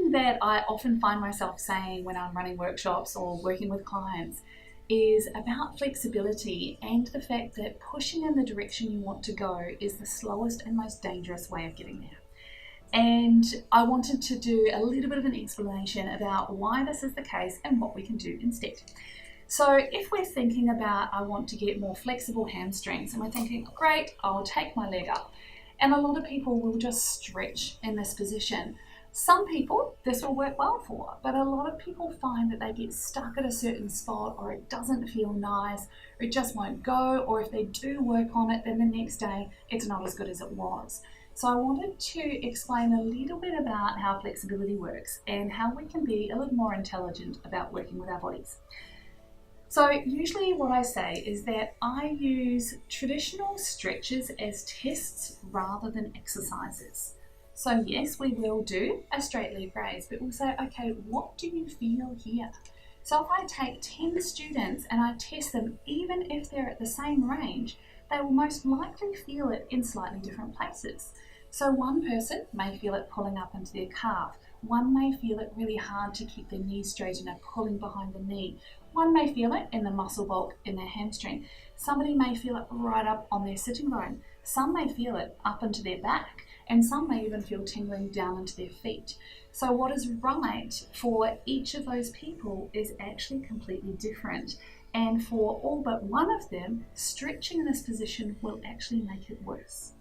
thing that I often find myself saying when I'm running workshops or working with clients is about flexibility and the fact that pushing in the direction you want to go is the slowest and most dangerous way of getting there. And I wanted to do a little bit of an explanation about why this is the case and what we can do instead. So if we're thinking about, I want to get more flexible hamstrings, and we're thinking, great, I'll take my leg up. And a lot of people will just stretch in this position. Some people, this will work well for, but a lot of people find that they get stuck at a certain spot, or it doesn't feel nice, or it just won't go, or if they do work on it, then the next day it's not as good as it was. So I wanted to explain a little bit about how flexibility works and how we can be a little more intelligent about working with our bodies. So usually what I say is that I use traditional stretches as tests rather than exercises. So yes, we will do a straight leg raise, but we'll say, okay, what do you feel here? So if I take 10 students and I test them, even if they're at the same range, they will most likely feel it in slightly different places. So one person may feel it pulling up into their calf. One may feel it really hard to keep their knees straight and are pulling behind the knee. One may feel it in the muscle bulk in their hamstring. Somebody may feel it right up on their sitting bone. Some may feel it up into their back, and some may even feel tingling down into their feet. So what is right for each of those people is actually completely different. And for all but one of them, stretching in this position will actually make it worse.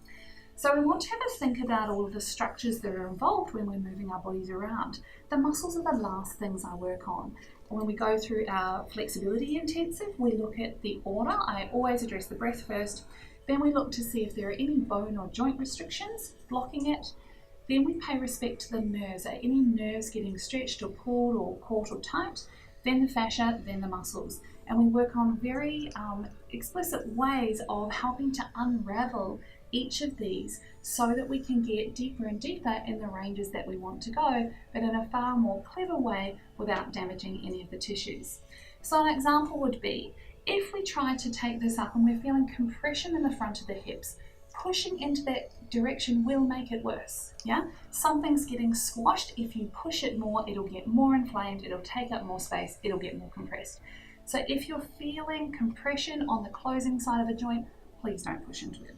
So we want to have a think about all of the structures that are involved when we're moving our bodies around. The muscles are the last things I work on. When we go through our flexibility intensive, we look at the order. I always address the breath first. Then we look to see if there are any bone or joint restrictions blocking it. Then we pay respect to the nerves. Are any nerves getting stretched or pulled or caught or tight? Then the fascia, then the muscles. And we work on very explicit ways of helping to unravel each of these so that we can get deeper and deeper in the ranges that we want to go, but in a far more clever way without damaging any of the tissues. So an example would be, if we try to take this up and we're feeling compression in the front of the hips, pushing into that direction will make it worse. Yeah, something's getting squashed. If you push it more, it'll get more inflamed, it'll take up more space, it'll get more compressed. So if you're feeling compression on the closing side of a joint, please don't push into it.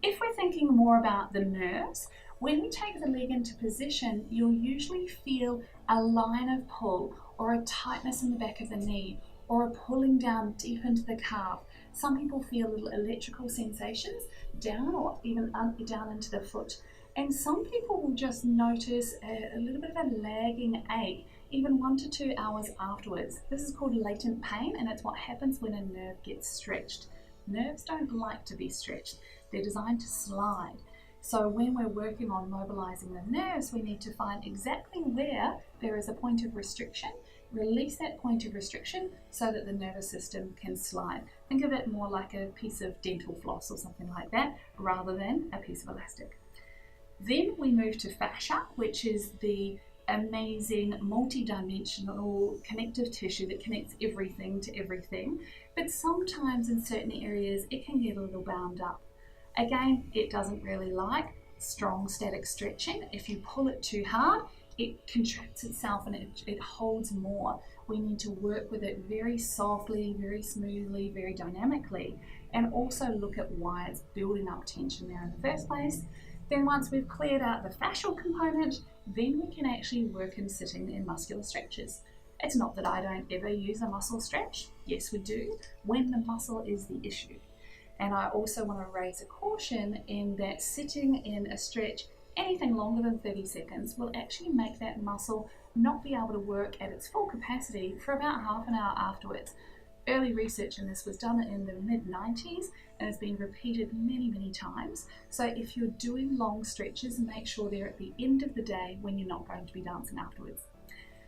If we're thinking more about the nerves, when we take the leg into position, you'll usually feel a line of pull or a tightness in the back of the knee or a pulling down deep into the calf. Some people feel little electrical sensations down or even down into the foot. And some people will just notice a little bit of a lagging ache, even 1 to 2 hours afterwards. This is called latent pain, and it's what happens when a nerve gets stretched. Nerves don't like to be stretched. They're designed to slide. So when we're working on mobilizing the nerves, we need to find exactly where there is a point of restriction, release that point of restriction so that the nervous system can slide. Think of it more like a piece of dental floss or something like that, rather than a piece of elastic. Then we move to fascia, which is the amazing multi-dimensional connective tissue that connects everything to everything, but sometimes in certain areas it can get a little bound up. Again, it doesn't really like strong static stretching. If you pull it too hard, it contracts itself and it holds more. We need to work with it very softly, very smoothly, very dynamically, and also look at why it's building up tension there in the first place. Then once we've cleared out the fascial component, then we can actually work in sitting in muscular stretches. It's not that I don't ever use a muscle stretch. Yes, we do, when the muscle is the issue. And I also want to raise a caution in that sitting in a stretch anything longer than 30 seconds will actually make that muscle not be able to work at its full capacity for about half an hour afterwards. Early research in this was done in the mid-90s and has been repeated many, many times. So if you're doing long stretches, make sure they're at the end of the day when you're not going to be dancing afterwards.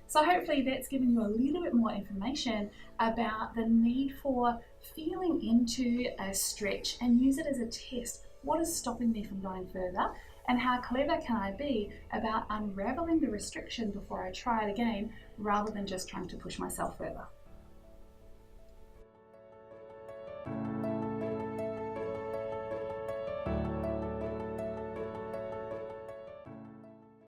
So hopefully that's given you a little bit more information about the need for feeling into a stretch and use it as a test. What is stopping me from going further? And how clever can I be about unraveling the restriction before I try it again, rather than just trying to push myself further?